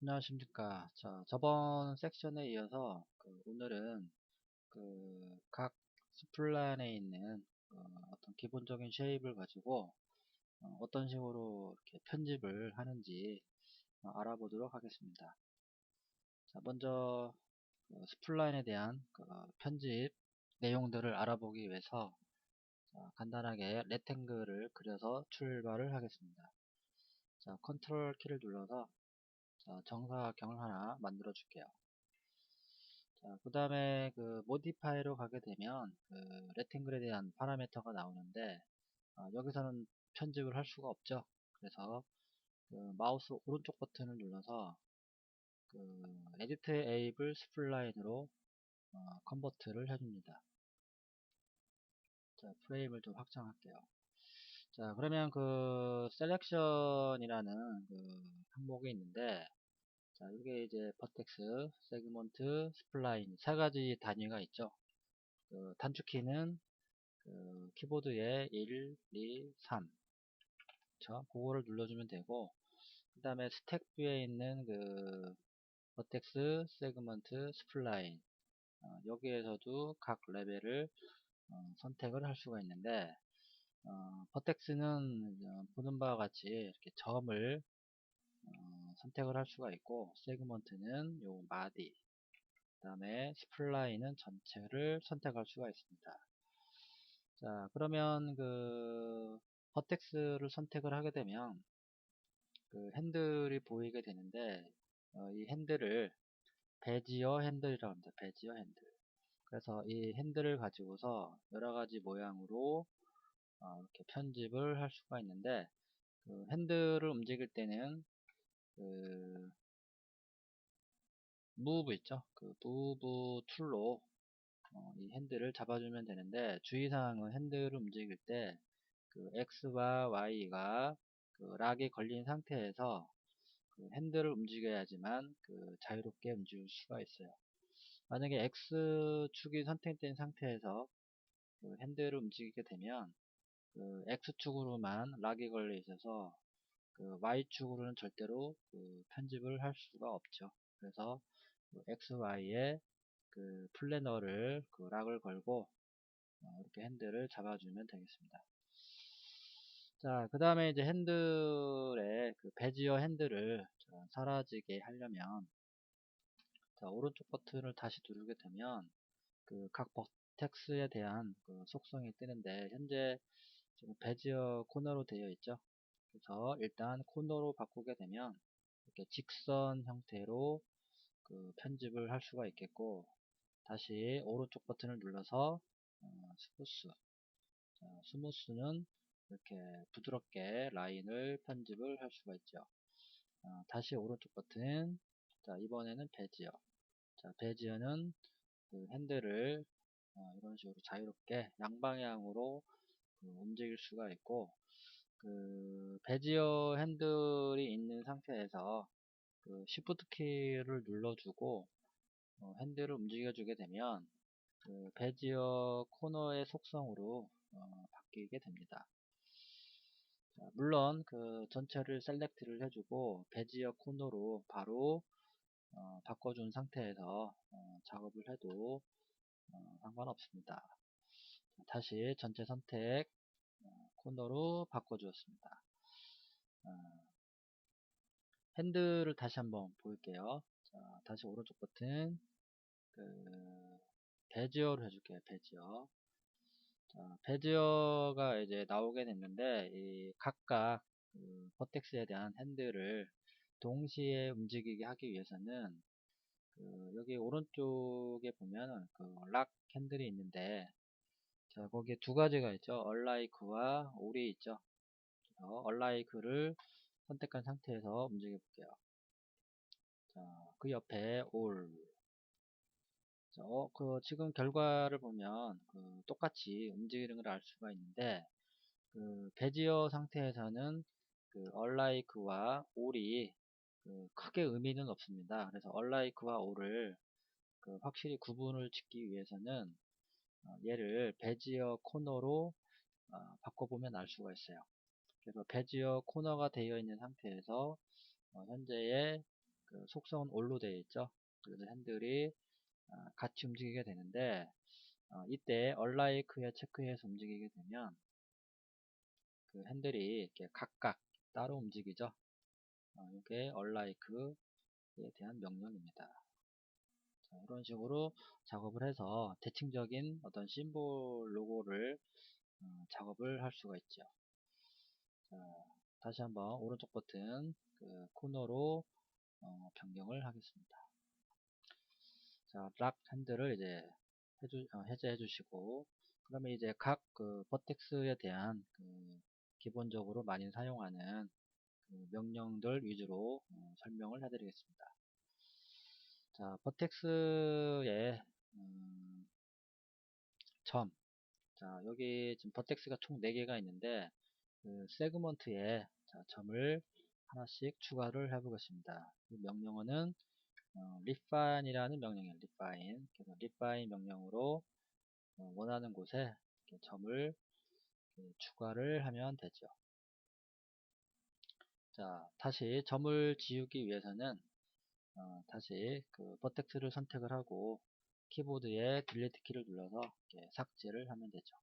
안녕하십니까. 자, 저번 섹션에 이어서 오늘은 각 스플란에 있는 어떤 기본적인 쉐입을 가지고 떤 식으로 이렇게 편집을 하는지 알아보도록 하겠습니다. 자, 먼저 스플라인에 대한 편집 내용들을 알아보기 위해서 간단하게 레탱글을 그려서 출발을 하겠습니다. 자, 컨트롤 키를 눌러서 정사각형을 하나 만들어 줄게요. 자, 그 다음에 모디파이로 가게 되면 레탱글에 대한 파라미터가 나오는데 여기서는 편집을 할 수가 없죠. 그래서 마우스 오른쪽 버튼을 눌러서 에디트 에이블 스플라인으로 컨버트를 해줍니다. 자, 프레임을 좀 확장할게요. 자, 그러면 셀렉션이라는 항목이 있는데, 자, 이게 이제 버텍스, 세그먼트, 스플라인 세 가지 단위가 있죠. 단축키는 키보드에 1, 2, 3 그거를 눌러주면 되고, 그 다음에 스택 뷰에 있는 버텍스, 세그먼트, 스플라인 여기에서도 각 레벨을 선택을 할 수가 있는데, 버텍스는 보는 바와 같이 이렇게 점을 선택을 할 수가 있고, 세그먼트는 요 마디, 그 다음에 스플라인은 전체를 선택할 수가 있습니다. 자, 그러면 버텍스를 선택을 하게 되면 핸들이 보이게 되는데 이 핸들을 베지어 핸들이라고 합니다. 베지어 핸들. 그래서 이 핸들을 가지고서 여러 가지 모양으로 이렇게 편집을 할 수가 있는데 핸들을 움직일 때는 그 무브 있죠. 무브 툴로 이 핸들을 잡아주면 되는데 주의사항은 핸들을 움직일 때 X와 Y가 락이 걸린 상태에서 핸들을 움직여야지만 자유롭게 움직일 수가 있어요. 만약에 X축이 선택된 상태에서 핸들을 움직이게 되면 X축으로만 락이 걸려 있어서 Y축으로는 절대로 편집을 할 수가 없죠. 그래서 X, Y에 플래너를 락을 걸고 이렇게 핸들을 잡아주면 되겠습니다. 자, 그 다음에 이제 핸들의 베지어 핸들을 사라지게 하려면 자, 오른쪽 버튼을 다시 누르게 되면 각 버텍스에 대한 속성이 뜨는데 현재 지금 베지어 코너로 되어 있죠. 그래서 일단 코너로 바꾸게 되면 이렇게 직선 형태로 편집을 할 수가 있겠고, 다시 오른쪽 버튼을 눌러서 스무스, 스무스는 이렇게 부드럽게 라인을 편집을 할 수가 있죠. 다시 오른쪽 버튼, 자, 이번에는 베지어. 자, 베지어는 핸들을 이런 식으로 자유롭게 양방향으로 움직일 수가 있고, 베지어 핸들이 있는 상태에서 Shift 키를 눌러주고 핸들을 움직여주게 되면 베지어 코너의 속성으로 바뀌게 됩니다. 자, 물론 전체를 셀렉트를 해주고 베지어 코너로 바로 바꿔준 상태에서 작업을 해도 상관없습니다. 자, 다시 전체 선택 코너로 바꿔주었습니다. 핸들을 다시 한번 볼게요. 자, 다시 오른쪽 버튼 베지어로 해줄게요. 베지어. 자, 베지어가 이제 나오게 됐는데 이 각각 버텍스에 대한 핸들을 동시에 움직이게 하기 위해서는 여기 오른쪽에 보면 락 핸들이 있는데 자, 거기에 두 가지가 있죠. 얼라이크와 올이 있죠. 얼라이크를 선택한 상태에서 움직여 볼게요. 자, 그 옆에 올. 자, 지금 결과를 보면 똑같이 움직이는 걸 알 수가 있는데 베지어 상태에서는 얼라이크와 올이 크게 의미는 없습니다. 그래서 얼라이크와 올을 확실히 구분을 짓기 위해서는 얘를 베지어 코너로 바꿔보면 알 수가 있어요. 그래서 베지어 코너가 되어 있는 상태에서 현재의 그 속성은 올로 되어 있죠. 그래서 핸들이 같이 움직이게 되는데 이때 unlike에 체크해서 움직이게 되면 그 핸들이 이렇게 각각 따로 움직이죠. 이게 unlike에 대한 명령입니다. 자, 이런 식으로 작업을 해서 대칭적인 어떤 심볼 로고를 작업을 할 수가 있죠. 자, 다시 한번 오른쪽 버튼 그 코너로 변경을 하겠습니다. 자, 락 핸들을 이제 해제해 주시고, 그러면 이제 각 그 버텍스에 대한 그 기본적으로 많이 사용하는 그 명령들 위주로 설명을 해드리겠습니다. 자, 버텍스의 점. 자, 여기 지금 버텍스가 총 4개가 있는데 그 세그먼트에 점을 하나씩 추가를 해 보겠습니다. 이 명령어는 refine이라는 명령이에요. refine. 그래서 refine 명령으로 원하는 곳에 이렇게 점을 추가를 하면 되죠. 자, 다시 점을 지우기 위해서는 다시 그 버텍스를 선택을 하고 키보드에 딜리트 키를 눌러서 이렇게 삭제를 하면 되죠.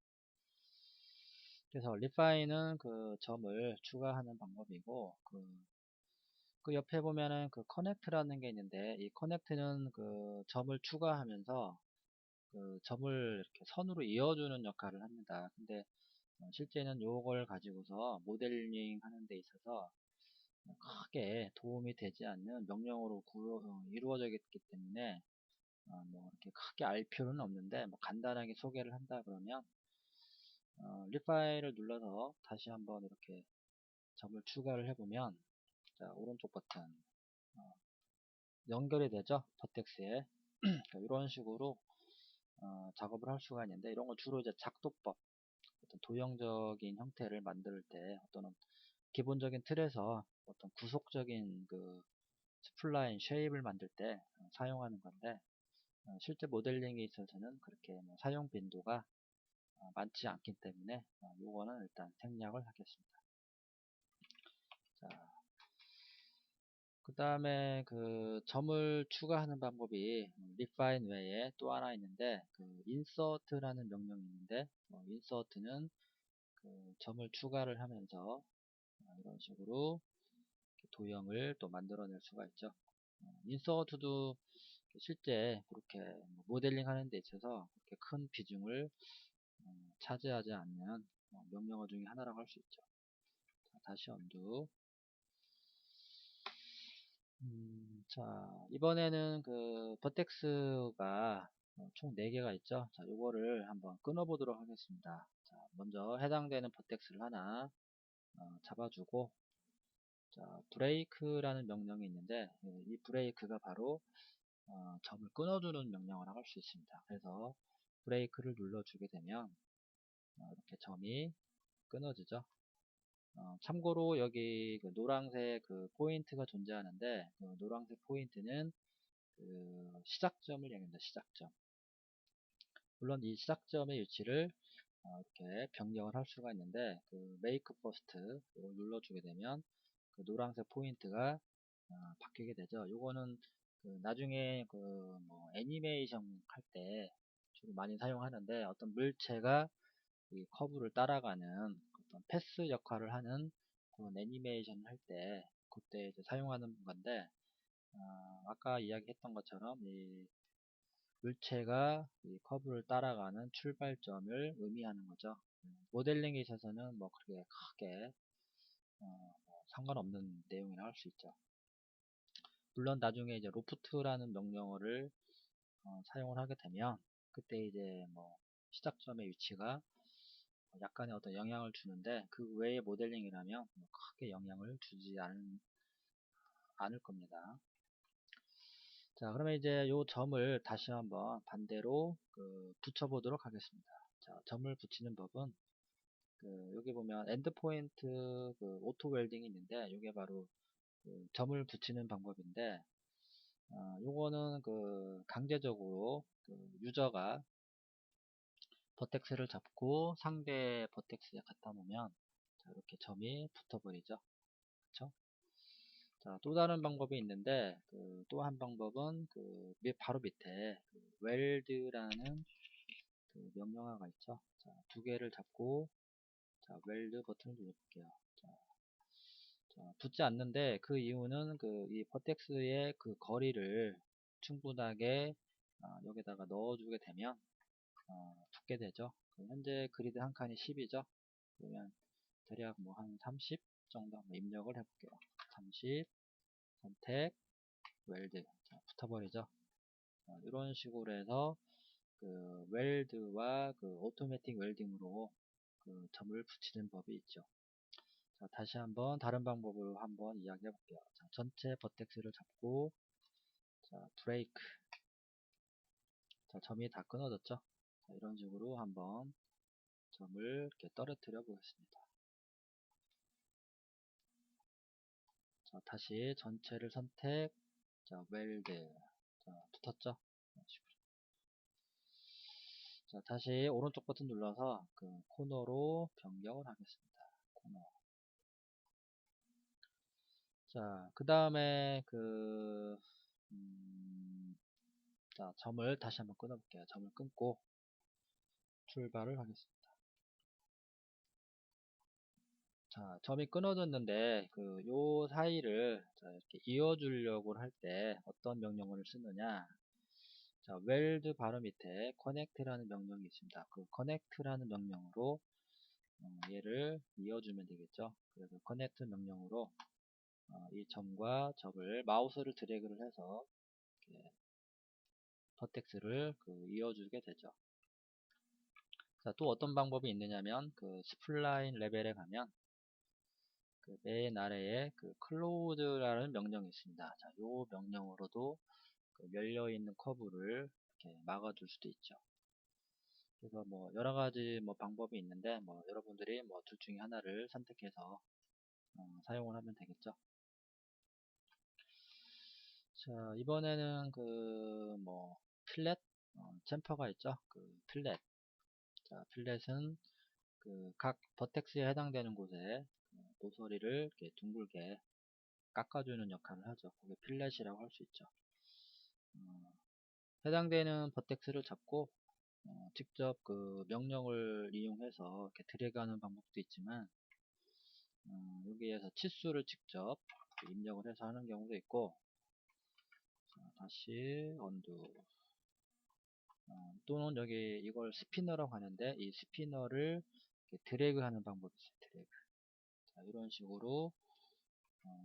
그래서 refine은 그 점을 추가하는 방법이고 그 옆에 보면은 그 connect라는 게 있는데 이 connect는 그 점을 추가하면서 그 점을 이렇게 선으로 이어주는 역할을 합니다. 근데 실제는 요걸 가지고서 모델링 하는 데 있어서 크게 도움이 되지 않는 명령어로 이루어져 있기 때문에 뭐 이렇게 크게 알 필요는 없는데 뭐 간단하게 소개를 한다 그러면 리파일을 눌러서 다시 한번 이렇게 점을 추가를 해보면 자, 오른쪽 버튼 연결이 되죠. 버텍스에 이런 식으로 작업을 할 수가 있는데 이런 거 주로 이제 작도법 어떤 도형적인 형태를 만들 때 어떤 기본적인 틀에서 어떤 구속적인 그 스플라인 쉐입을 만들 때 사용하는 건데 실제 모델링에 있어서는 그렇게 뭐 사용 빈도가 많지 않기 때문에 요거는 일단 생략을 하겠습니다. 자, 그 다음에 그 점을 추가하는 방법이 refine 외에 또 하나 있는데 그 insert라는 명령이 있는데 insert는 그 점을 추가를 하면서 이런 식으로 도형을 또 만들어낼 수가 있죠. 인서트도 실제 그렇게 모델링 하는 데 있어서 그렇게 큰 비중을 차지하지 않는 명령어 중에 하나라고 할 수 있죠. 자, 다시 언두. 자, 이번에는 그 버텍스가 총 4개가 있죠. 자, 요거를 한번 끊어 보도록 하겠습니다. 자, 먼저 해당되는 버텍스를 하나 잡아주고, 자, 브레이크라는 명령이 있는데 이 브레이크가 바로 점을 끊어주는 명령어라고 할 수 있습니다. 그래서 브레이크를 눌러주게 되면 이렇게 점이 끊어지죠. 참고로 여기 그 노란색 그 포인트가 존재하는데 그 노란색 포인트는 그 시작점을 얘기합니다. 시작점. 물론 이 시작점의 위치를 이렇게 변경을 할 수가 있는데 그 make first 이걸 눌러주게 되면 그 노란색 포인트가 바뀌게 되죠. 요거는 그 나중에 그 뭐 애니메이션 할 때 주로 많이 사용하는데 어떤 물체가 이 커브를 따라가는 어떤 패스 역할을 하는 그런 애니메이션 할 때 그때 이제 사용하는 건데 아까 이야기했던 것처럼 이 물체가 이 커브를 따라가는 출발점을 의미하는 거죠. 모델링에 있어서는 뭐 그렇게 크게 뭐 상관없는 내용이라 할 수 있죠. 물론 나중에 이제 로프트라는 명령어를 사용을 하게 되면 그때 이제 뭐 시작점의 위치가 약간의 어떤 영향을 주는데 그 외의 모델링이라면 뭐 크게 영향을 주지 않을 겁니다. 자, 그러면 이제 요 점을 다시 한번 반대로 붙여 보도록 하겠습니다. 자, 점을 붙이는 법은 여기 보면 엔드포인트 오토 웰딩이 있는데 이게 바로 점을 붙이는 방법인데 요거는 강제적으로 유저가 버텍스를 잡고 상대 버텍스에 갖다 놓으면 자, 이렇게 점이 붙어버리죠. 그쵸? 자, 또 다른 방법이 있는데, 또 한 방법은 바로 밑에 웰드라는 명령어가 있죠. 자, 두 개를 잡고, 자, 웰드 버튼을 눌러볼게요. 자, 붙지 않는데 그 이유는 이 버텍스의 거리를 충분하게 여기다가 넣어주게 되면 붙게 되죠. 현재 그리드 한 칸이 10이죠. 그러면 대략 뭐 한 30 정도 한번 입력을 해볼게요. 30 선택 웰드. 자, 붙어버리죠. 이런 식으로 해서 웰드와 오토매틱 웰딩으로 점을 붙이는 법이 있죠. 자, 다시 한번 다른 방법으로 한번 이야기해 볼게요. 자, 전체 버텍스를 잡고, 자, 브레이크. 자, 점이 다 끊어졌죠. 자, 이런 식으로 한번 점을 이렇게 떨어뜨려 보겠습니다. 자, 다시 전체를 선택. 자, 웰드. 자, 붙었죠. 이런 식으로. 자, 다시 오른쪽 버튼 눌러서 코너로 변경을 하겠습니다. 코너. 자, 그 다음에 자, 점을 다시 한번 끊어볼게요. 점을 끊고 출발을 하겠습니다. 자, 점이 끊어졌는데 요 사이를 자, 이렇게 이어주려고 할 때 어떤 명령어를 쓰느냐? 자, 웰드 바로 밑에 connect라는 명령이 있습니다. connect라는 명령으로 얘를 이어주면 되겠죠. 그래서 connect 명령으로 이 점과 점을 마우스를 드래그를 해서 이렇게 버텍스를 이어주게 되죠. 자, 또 어떤 방법이 있느냐면 스플라인 레벨에 가면 맨 아래에 close라는 명령이 있습니다. 자, 요 명령으로도 열려있는 커브를 이렇게 막아줄 수도 있죠. 그래서 뭐 여러가지 뭐 방법이 있는데 뭐 여러분들이 뭐 둘 중에 하나를 선택해서 사용을 하면 되겠죠. 자, 이번에는 뭐 필렛 챔퍼가 있죠. 필렛. 자, 필렛은 각 버텍스에 해당되는 곳에 모서리를 이렇게 둥글게 깎아주는 역할을 하죠. 그게 필렛이라고 할 수 있죠. 해당되는 버텍스를 잡고 직접 명령을 이용해서 이렇게 드래그하는 방법도 있지만 여기에서 치수를 직접 입력을 해서 하는 경우도 있고, 자, 다시 언두. 또는 여기 이걸 스피너라고 하는데 이 스피너를 드래그 하는 방법이 있어요. 드래그. 자, 이런 식으로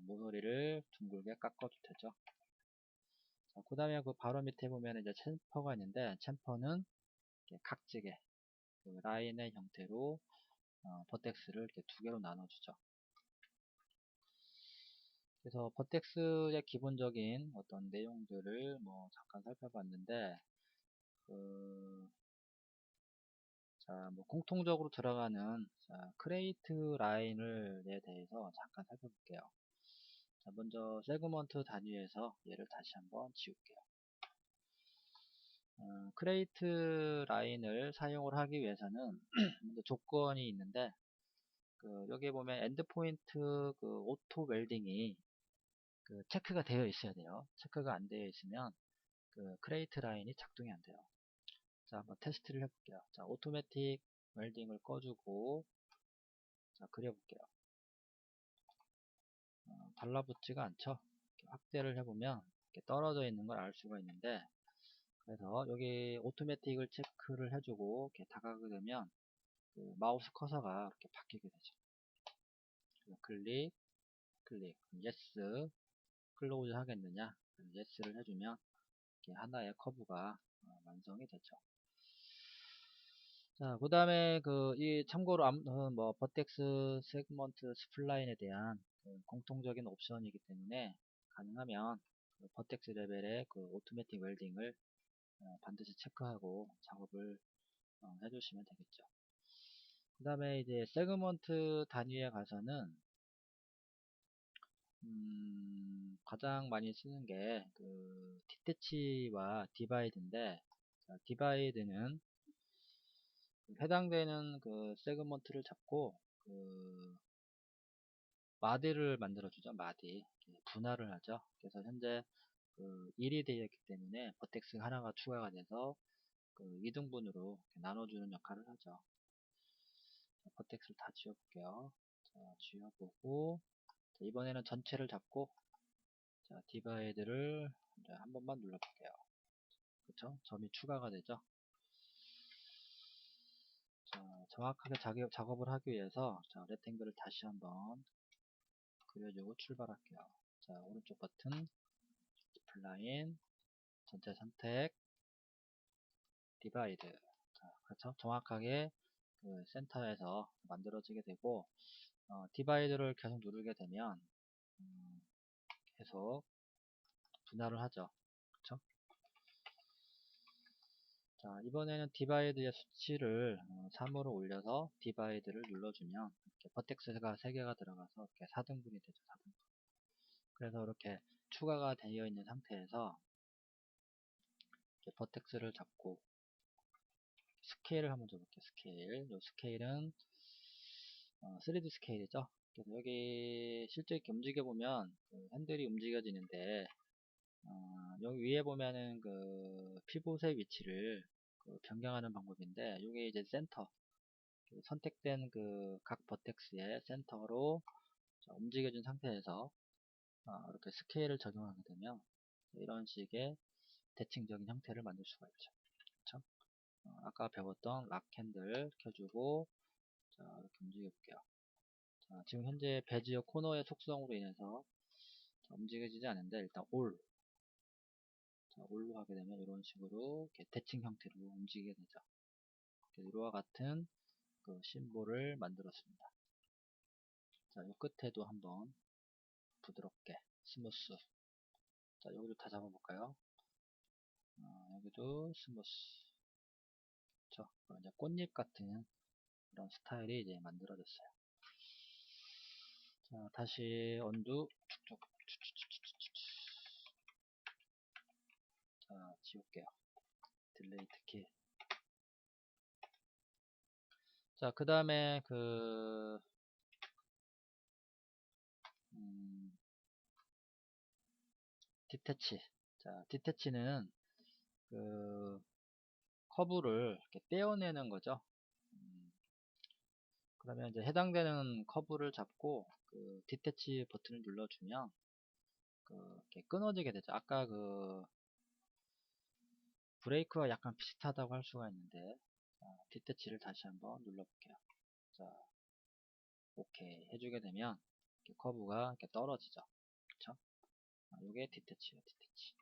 모서리를 둥글게 깎아도 되죠. 자, 그 다음에 바로 밑에 보면 이제 챔퍼가 있는데 챔퍼는 각지게 라인의 형태로 버텍스를 이렇게 두 개로 나눠주죠. 그래서 버텍스의 기본적인 어떤 내용들을 뭐 잠깐 살펴봤는데 자, 뭐 공통적으로 들어가는 크레이트 라인에 대해서 잠깐 살펴볼게요. 자, 먼저 세그먼트 단위에서 얘를 다시 한번 지울게요. 크레이트 라인을 사용을 하기 위해서는 먼저 조건이 있는데 여기 보면 엔드포인트 오토 웰딩이 체크가 되어 있어야 돼요. 체크가 안 되어 있으면 크레이트 라인이 작동이 안 돼요. 자, 한번 테스트를 해볼게요. 자, 오토매틱 웰딩을 꺼주고 자, 그려볼게요. 달라붙지가 않죠. 확대를 해보면 이렇게 떨어져 있는 걸 알 수가 있는데, 그래서 여기 오토매틱을 체크를 해주고 이렇게 다가가게 되면 마우스 커서가 이렇게 바뀌게 되죠. 클릭, 클릭, 예스, 클로즈 하겠느냐, 예스를 해주면 이렇게 하나의 커브가 완성이 되죠. 자, 그 다음에 이 참고로 뭐 버텍스 세그먼트 스플라인에 대한 공통적인 옵션이기 때문에 가능하면 버텍스 레벨의 오토매틱 웰딩을 반드시 체크하고 작업을 해주시면 되겠죠. 그 다음에 이제 세그먼트 단위에 가서는 가장 많이 쓰는 게 디태치와 디바이드인데, 디바이드는 해당되는 세그먼트를 잡고 마디를 만들어 주죠. 마디. 분할을 하죠. 그래서 현재 그 1이 되어 있기 때문에 버텍스 하나가 추가가 돼서 그 2등분으로 나눠주는 역할을 하죠. 자, 버텍스를 다 지워볼게요. 자, 지워보고 자, 이번에는 전체를 잡고 자, 디바이드를 이제 한 번만 눌러볼게요. 그쵸? 점이 추가가 되죠. 자, 정확하게 작업을 하기 위해서 자, 렉탱글을 다시 한번 그려주고 출발할게요. 자, 오른쪽 버튼 스플라인 전체 선택 디바이드. 자, 그렇죠? 정확하게 그 센터에서 만들어지게 되고 디바이드를 계속 누르게 되면 계속 분할을 하죠. 그렇죠? 자, 이번에는 디바이드의 수치를 3으로 올려서 디바이드를 눌러주면 이렇게 버텍스가 3개가 들어가서 이렇게 4등분이 되죠. 4등분. 그래서 이렇게 추가가 되어 있는 상태에서 이렇게 버텍스를 잡고 스케일을 한번 줘볼게요. 스케일. 이 스케일은 3D 스케일이죠. 그래서 여기 실제 이렇게 움직여보면 그 핸들이 움직여지는데 여기 위에 보면은 그 피봇의 위치를 그 변경하는 방법인데 이게 이제 센터 그 선택된 그 각 버텍스의 센터로 움직여준 상태에서 이렇게 스케일을 적용하게 되면 이런 식의 대칭적인 형태를 만들 수가 있죠. 그쵸? 아까 배웠던 락 핸들 켜주고 자, 이렇게 움직여 볼게요. 자, 지금 현재 베지어 코너의 속성으로 인해서 움직여지지 않는데 일단 올로 하게 되면 이런 식으로 이렇게 대칭 형태로 움직이게 되죠. 이와 같은 그 심볼을 만들었습니다. 자, 이 끝에도 한번 부드럽게 스무스. 자, 여기도 다 잡아볼까요? 여기도 스무스. 그렇죠? 이제 꽃잎 같은 그런 스타일이 이제 만들어졌어요. 자, 다시 언두 쭉쭉. 자, 지울게요. 딜레이트 키. 자, 그 다음에 디태치. 자, 디태치는 그 커브를 이렇게 떼어내는 거죠. 그러면 이제 해당되는 커브를 잡고 그 디태치 버튼을 눌러주면 이렇게 끊어지게 되죠. 아까 그 브레이크와 약간 비슷하다고 할 수가 있는데 디태치를 다시 한번 눌러볼게요. 자, 오케이 해주게 되면 이렇게 커브가 이렇게 떨어지죠. 그쵸? 이게 디태치예요. 디태치.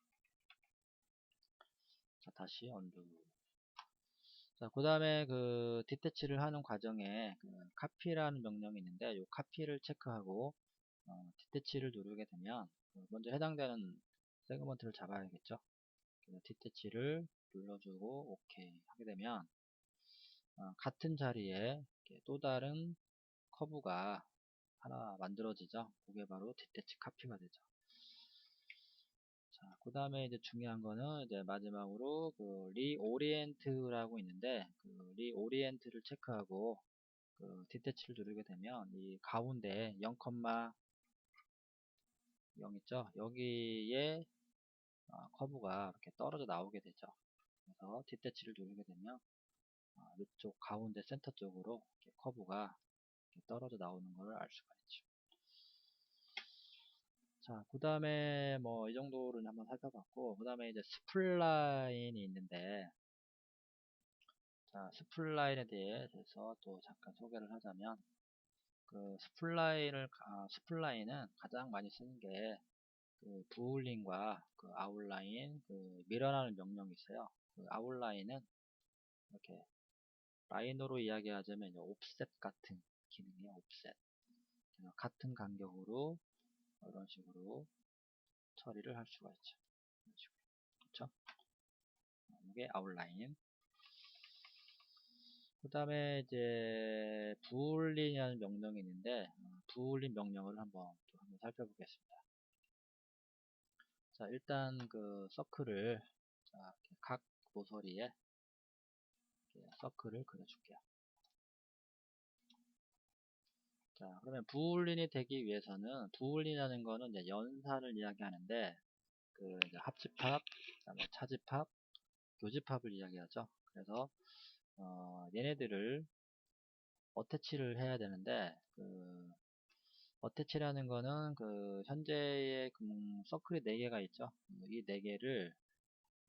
자, 다시 언두. 자, 그 다음에 그 디태치를 하는 과정에 그 카피라는 명령이 있는데 이 카피를 체크하고 디태치를 누르게 되면 먼저 해당되는 세그먼트를 잡아야겠죠. 그래서 디태치를 눌러주고 오케이 하게 되면 같은 자리에 또 다른 커브가 하나 만들어지죠. 그게 바로 디태치 카피가 되죠. 자, 그 다음에 이제 중요한 거는 이제 마지막으로 그 리오리엔트라고 있는데 그 리오리엔트를 체크하고 그 디태치를 누르게 되면 이 가운데 0,0 있죠. 여기에 커브가 이렇게 떨어져 나오게 되죠. 그래서 디태치를 누르게 되면 이쪽 가운데 센터 쪽으로 이렇게 커브가 이렇게 떨어져 나오는 것을 알 수가 있죠. 자, 그 다음에 뭐 이 정도를 한번 살펴봤고, 그 다음에 이제 스플라인이 있는데, 자, 스플라인에 대해서 또 잠깐 소개를 하자면, 그 스플라인은 가장 많이 쓰는 게, 그 부울링과 그 아웃라인, 그 밀어라는 명령이 있어요. 그 아웃라인은 이렇게 라인으로 이야기하자면 이제 옵셋 같은 기능이에요. 옵셋. 같은 간격으로 이런 식으로 처리를 할 수가 있죠. 이런 식으로. 그렇죠? 이게 아웃라인. 그 다음에 이제 부울린이라는 명령이 있는데 부울린 명령을 한번 살펴보겠습니다. 자, 일단 그 서클을 자, 각 모서리에 서클을 그려줄게요. 자, 그러면 부울린이 되기 위해서는, 부울린이라는 거는 이제 연산을 이야기하는데, 그 이제 합집합, 그다음에 차집합, 교집합을 이야기하죠. 그래서 얘네들을 어태치를 해야 되는데, 그 어태치라는 거는 그 현재의 서클이 4개가 있죠. 이 4개를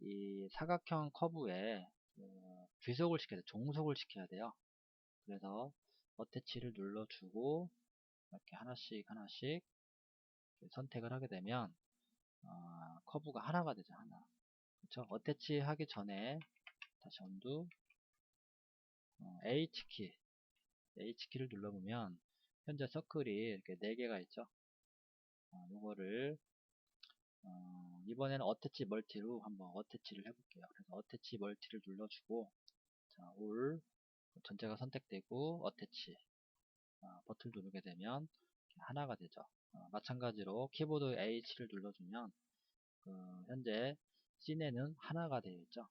이 사각형 커브에 귀속을 시켜야 돼. 종속을 시켜야 돼요. 그래서 어태치를 눌러주고 이렇게 하나씩 하나씩 선택을 하게 되면 커브가 하나가 되죠. 하나. 그렇죠? 어태치 하기 전에 다시 언두 H키 H키를 눌러보면 현재 서클이 이렇게 4개가 있죠. 요거를 이번에는 어태치 멀티로 한번 어태치를 해볼게요. 그래서 어태치 멀티를 눌러주고 자, 올 전체가 선택되고 어태치 버튼 누르게 되면 하나가 되죠. 마찬가지로 키보드 H를 눌러주면 현재 씬에는 하나가 되어 있죠.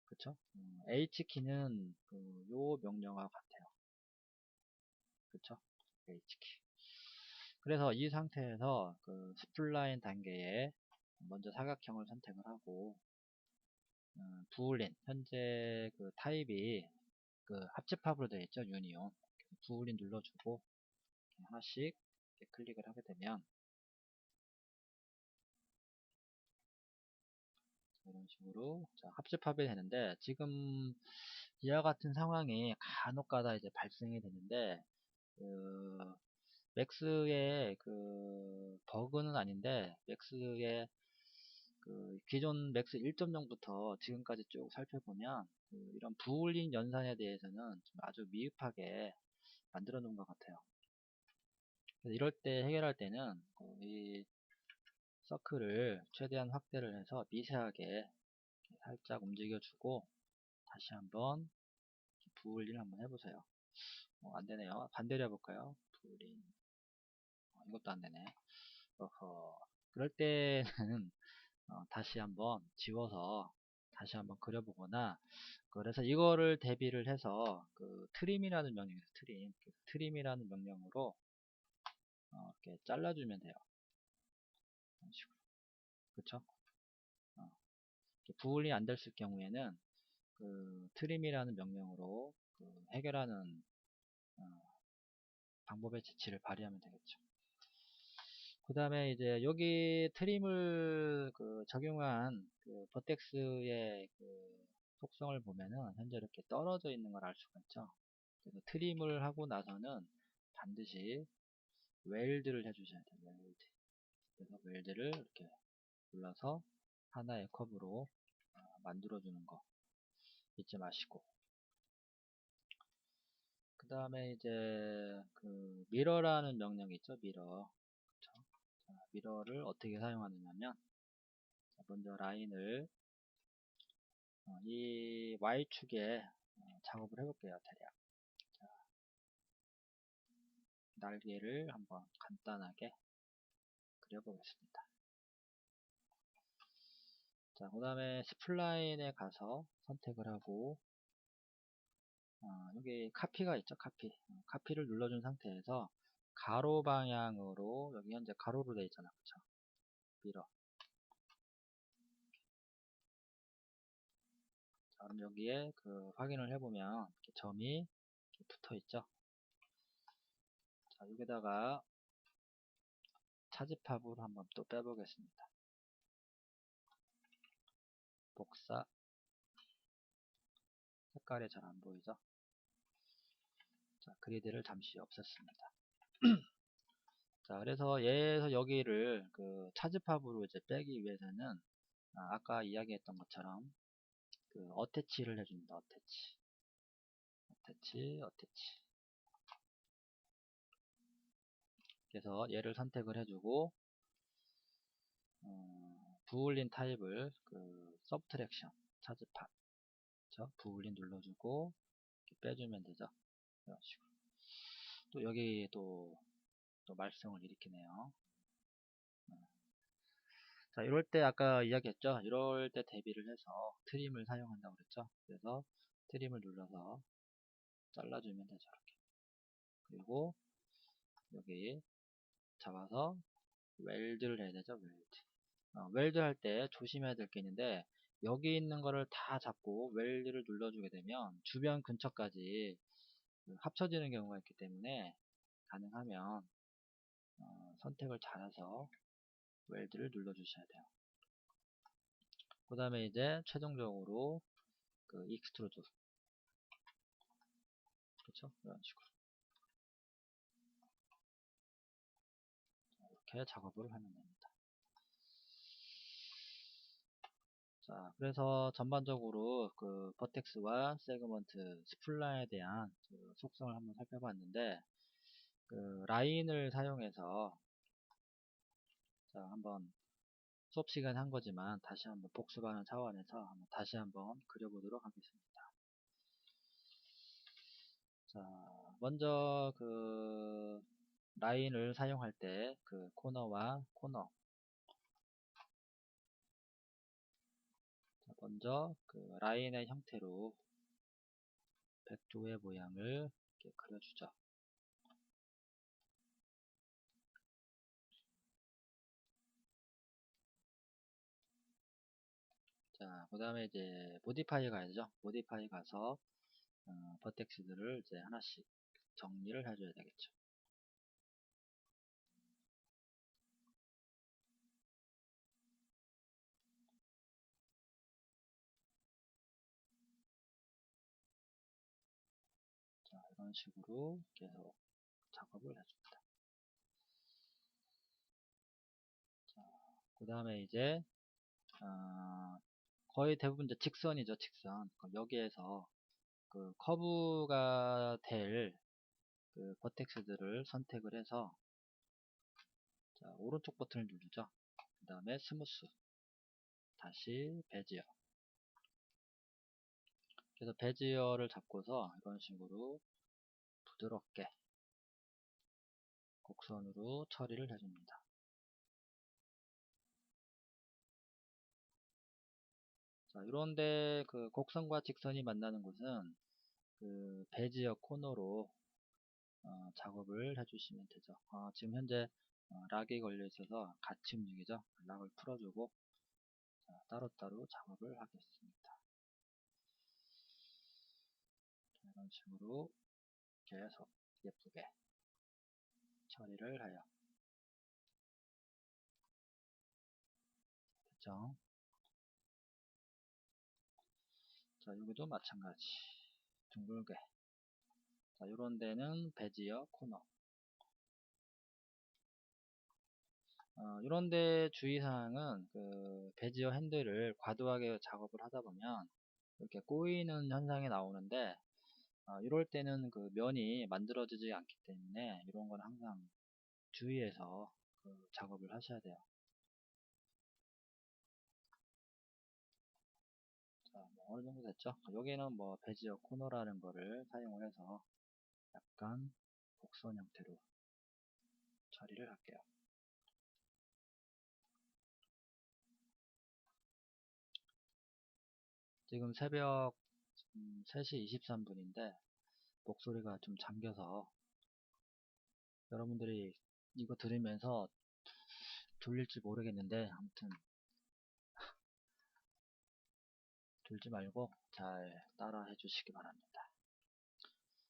그쵸? H키는 요 명령과 같아요. 그쵸? H키. 그래서 이 상태에서 스플라인 단계에 먼저 사각형을 선택을 하고 부울린 현재 타입이 합집합으로 되어 있죠. 유니온. 부울린 눌러주고 하나씩 이렇게 클릭을 하게 되면 이런 식으로 자, 합집합이 되는데 지금 이와 같은 상황이 간혹가다 이제 발생이 되는데 맥스의 버그는 아닌데 맥스의 기존 맥스 1.0부터 지금까지 쭉 살펴보면 이런 부울린 연산에 대해서는 좀 아주 미흡하게 만들어 놓은 것 같아요. 그래서 이럴 때 해결할 때는 이 서클을 최대한 확대를 해서 미세하게 살짝 움직여주고 다시 한번 부울린 한번 해보세요. 안되네요. 반대로 해볼까요? 부울린 이것도 안되네. 어허. 그럴 때는 다시 한번 지워서 다시 한번 그려보거나 그래서 이거를 대비를 해서 트림이라는 명령에서 트림이라는 명령으로 이렇게 잘라주면 돼요. 이런 식으로. 그쵸? 부울이 안 됐을 경우에는 트림이라는 명령으로 해결하는 방법의 지치를 발휘하면 되겠죠. 그 다음에 이제 여기 트림을 적용한 버텍스의 속성을 보면은 현재 이렇게 떨어져 있는 걸 알 수가 있죠. 그래서 트림을 하고 나서는 반드시 웰드를 해주셔야 돼요. 웰드. 그래서 웰드를 이렇게 눌러서 하나의 컵으로 만들어주는 거 잊지 마시고 그 다음에 이제 미러라는 명령이 있죠. 미러. 그쵸? 자, 미러를 어떻게 사용하느냐면 먼저 라인을 이 Y축에 작업을 해볼게요. 대략 자, 날개를 한번 간단하게 그려보겠습니다. 자, 그 다음에 스플라인에 가서 선택을 하고 여기 카피가 있죠. 카피를 눌러준 상태에서 가로 방향으로 여기 현재 가로로 되어 있잖아. 그쵸? 밀어. 자, 그럼 여기에 확인을 해보면 이렇게 점이 이렇게 붙어 있죠. 자, 여기다가 차집합으로 한번 또 빼보겠습니다. 복사. 색깔이 잘 안 보이죠? 자, 그리드를 잠시 없앴습니다. 자, 그래서 얘에서 여기를 차집합으로 이제 빼기 위해서는 아까 이야기했던 것처럼 어태치를 해줍니다. 어태치. 그래서 얘를 선택을 해주고 부울린 타입을 서브트랙션 차집합 부울린 눌러주고 이렇게 빼주면 되죠. 이런 식으로. 또 여기 또 말썽을 일으키네요. 자, 이럴 때 아까 이야기했죠. 이럴 때 대비를 해서 트림을 사용한다고 그랬죠. 그래서 트림을 눌러서 잘라주면 되죠. 이렇게. 그리고 여기 잡아서 웰드를 해야 되죠. 웰드 할 때 조심해야 될 게 있는데, 여기 있는 거를 다 잡고 웰드를 눌러주게 되면 주변 근처까지 합쳐지는 경우가 있기 때문에, 가능하면 선택을 잘해서 웰드를 눌러주셔야 돼요. 그 다음에 이제 최종적으로 그 익스트루드, 그렇죠? 이런 식으로 이렇게 작업을 하면 됩니다. 자, 그래서 전반적으로 그 버텍스와 세그먼트, 스플라인에 대한 그 속성을 한번 살펴봤는데, 그 라인을 사용해서, 자, 한번 수업 시간에 한 거지만 다시 한번 복습하는 차원에서 한번 다시 한번 그려보도록 하겠습니다. 자, 먼저 그 라인을 사용할 때 그 코너와 코너, 자, 먼저 그 라인의 형태로 백조의 모양을 이렇게 그려주죠. 자, 그 다음에 이제 모디파이 가야죠. 모디파이 가서 버텍스들을 이제 하나씩 정리를 해줘야 되겠죠. 자, 이런 식으로 계속 작업을 해줍니다. 자, 그 다음에 이제 거의 대부분 이제 직선이죠, 직선. 그럼 여기에서 그 커브가 될 그 버텍스들을 선택을 해서, 자, 오른쪽 버튼을 누르죠. 그 다음에 스무스, 다시 베지어. 그래서 베지어를 잡고서 이런 식으로 부드럽게 곡선으로 처리를 해줍니다. 자, 이런데 그 곡선과 직선이 만나는 곳은 그 베지어 코너로 작업을 해주시면 되죠. 지금 현재 락이 걸려 있어서 같이 움직이죠. 락을 풀어주고, 자, 따로따로 작업을 하겠습니다. 자, 이런 식으로 계속 예쁘게 처리를 해요. 됐죠? 자, 여기도 마찬가지. 둥글게. 자, 요런 데는 베지어 코너. 이런 데 주의사항은 그 베지어 핸들을 과도하게 작업을 하다 보면 이렇게 꼬이는 현상이 나오는데, 이럴 때는 그 면이 만들어지지 않기 때문에 이런 건 항상 주의해서 그 작업을 하셔야 돼요. 자, 뭐 어느 정도 됐죠? 여기는 뭐 베지어 코너라는 거를 사용을 해서 약간 곡선 형태로 처리를 할게요. 지금 새벽 3시 23분인데 목소리가 좀 잠겨서 여러분들이 이거 들으면서 졸릴지 모르겠는데, 아무튼 졸지 말고 잘 따라 해주시기 바랍니다.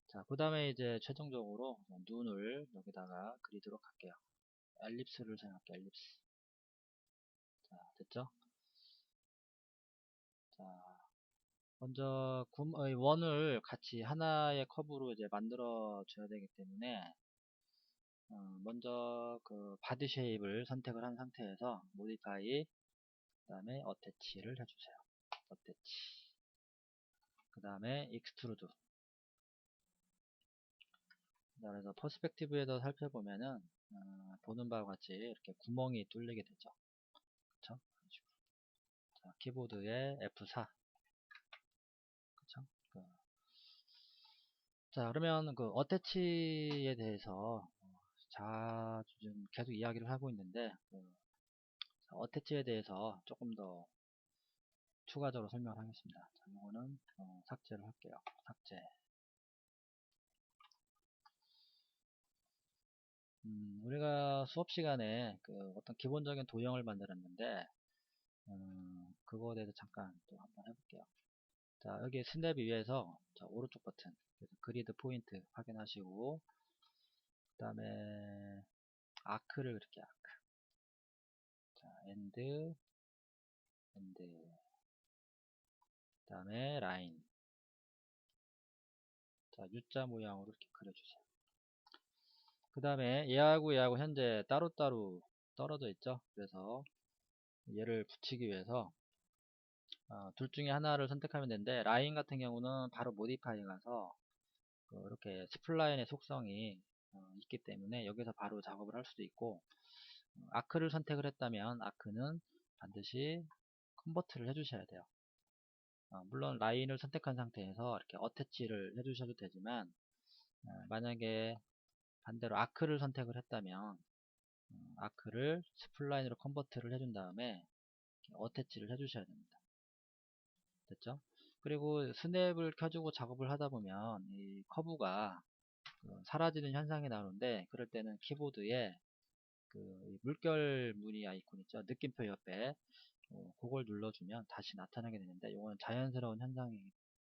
자, 그 다음에 이제 최종적으로 눈을 여기다가 그리도록 할게요. 엘립스를 사용할게요. 엘립스. 자, 됐죠? 자, 먼저 원을 같이 하나의 커브로 이제 만들어 줘야 되기 때문에, 먼저 그 바디 쉐입을 선택을 한 상태에서 모디파이, 그 다음에 어태치를 해주세요. 어태치. 그 다음에 익스트루드. 그래서 퍼스펙티브에서 살펴보면은 보는 바와 같이 이렇게 구멍이 뚫리게 되죠. 그쵸? 그런 식으로. 자, 키보드에 F4. 그쵸? 자, 그러면 그 어태치에 대해서 자주 좀 계속 이야기를 하고 있는데, 어태치에 대해서 조금 더 추가적으로 설명을 하겠습니다. 자, 이거는 삭제를 할게요. 삭제. 우리가 수업 시간에 그 어떤 기본적인 도형을 만들었는데, 그거에 대해서 잠깐 또 한번 해볼게요. 자, 여기 스냅 위에서 자, 오른쪽 버튼, 그래서 그리드 포인트 확인하시고, 그 다음에 아크를 그릴게요. 아크. 자, 엔드, 그 다음에 라인. 자, U자 모양으로 이렇게 그려주세요. 그 다음에 얘하고 현재 따로따로 떨어져 있죠. 그래서 얘를 붙이기 위해서 둘 중에 하나를 선택하면 되는데, 라인 같은 경우는 바로 모디파이에 가서 이렇게 스플라인의 속성이 있기 때문에 여기서 바로 작업을 할 수도 있고, 아크를 선택을 했다면 아크는 반드시 컨버트를 해주셔야 돼요. 물론 라인을 선택한 상태에서 이렇게 어태치를 해주셔도 되지만, 만약에 반대로 아크를 선택을 했다면 아크를 스플라인으로 컨버트를 해준 다음에 어태치를 해주셔야 됩니다. 됐죠? 그리고 스냅을 켜주고 작업을 하다 보면 이 커브가 사라지는 현상이 나오는데, 그럴 때는 키보드에 그 물결 무늬 아이콘 있죠? 느낌표 옆에 그걸 눌러주면 다시 나타나게 되는데, 이건 자연스러운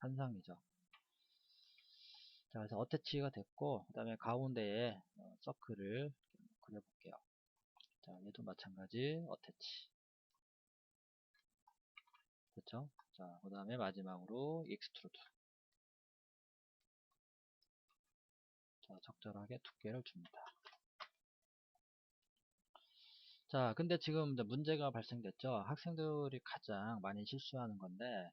현상이죠. 자, 그래서 어태치가 됐고, 그 다음에 가운데에 서클을 그려볼게요. 자, 얘도 마찬가지 어태치. 됐죠? 자, 그 다음에 마지막으로 익스트루드. 자, 적절하게 두께를 줍니다. 자, 근데 지금 이제 문제가 발생됐죠. 학생들이 가장 많이 실수하는 건데,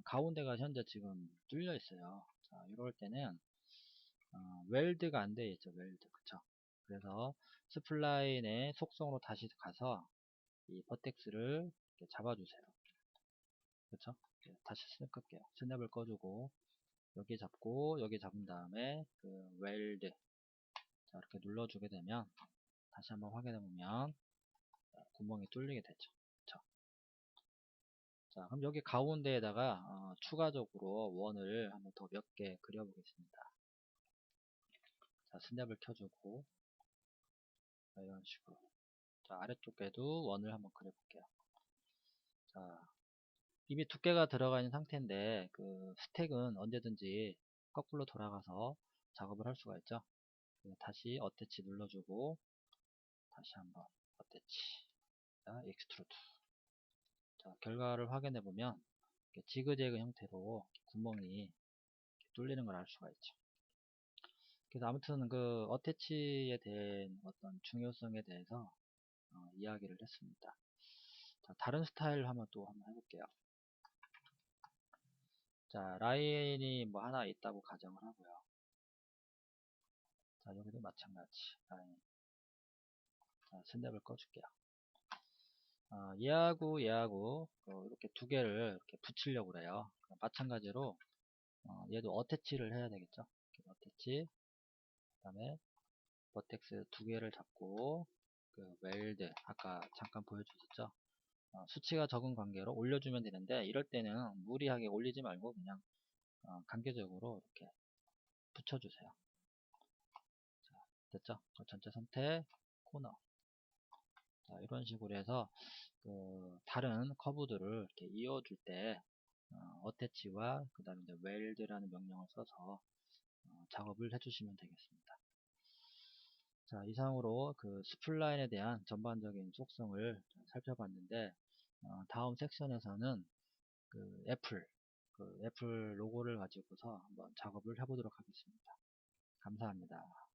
가운데가 현재 지금 뚫려 있어요. 자, 이럴 때는 웰드가 안 되어 있죠. 웰드. 그쵸? 그래서 스플라인의 속성으로 다시 가서 이 버텍스를 이렇게 잡아주세요. 그쵸? 다시 스냅 끌게요. 스냅을 꺼주고 여기 잡고 여기 잡은 다음에 그 웰드, 자, 이렇게 눌러주게 되면 다시 한번 확인해 보면 구멍이 뚫리게 되죠. 그쵸? 자, 그럼 여기 가운데에다가 추가적으로 원을 한번 더 몇 개 그려보겠습니다. 자, 스냅을 켜주고 이런 식으로. 자, 아래쪽에도 원을 한번 그려볼게요. 자, 이미 두께가 들어가 있는 상태인데 그 스택은 언제든지 거꾸로 돌아가서 작업을 할 수가 있죠. 다시 어태치 눌러주고 다시 한번 어태치, 자, 익스트루드. 자, 결과를 확인해 보면 지그재그 형태로 구멍이 뚫리는 걸 알 수가 있죠. 그래서 아무튼 그 어태치에 대한 어떤 중요성에 대해서 이야기를 했습니다. 자, 다른 스타일 한번 또 한번 해볼게요. 자, 라인이 뭐 하나 있다고 가정을 하고요. 자, 여기도 마찬가지 라인. 자, 스냅을 꺼줄게요. 얘하고 이렇게 두 개를 이렇게 붙이려고 그래요. 마찬가지로 얘도 어태치를 해야 되겠죠. 어태치, 그 다음에 버텍스 두 개를 잡고 그 웰드, 아까 잠깐 보여주셨죠. 수치가 적은 관계로 올려주면 되는데, 이럴 때는 무리하게 올리지 말고 그냥 간격적으로 이렇게 붙여주세요. 자, 됐죠? 전체 선택, 코너. 자, 이런 식으로 해서 다른 커브들을 이렇게 이어줄 때 어태치와 그 다음에 웰드라는 명령을 써서 작업을 해주시면 되겠습니다. 자, 이상으로 그 스플라인에 대한 전반적인 속성을 살펴봤는데, 다음 섹션에서는 그 애플 로고를 가지고서 한번 작업을 해보도록 하겠습니다. 감사합니다.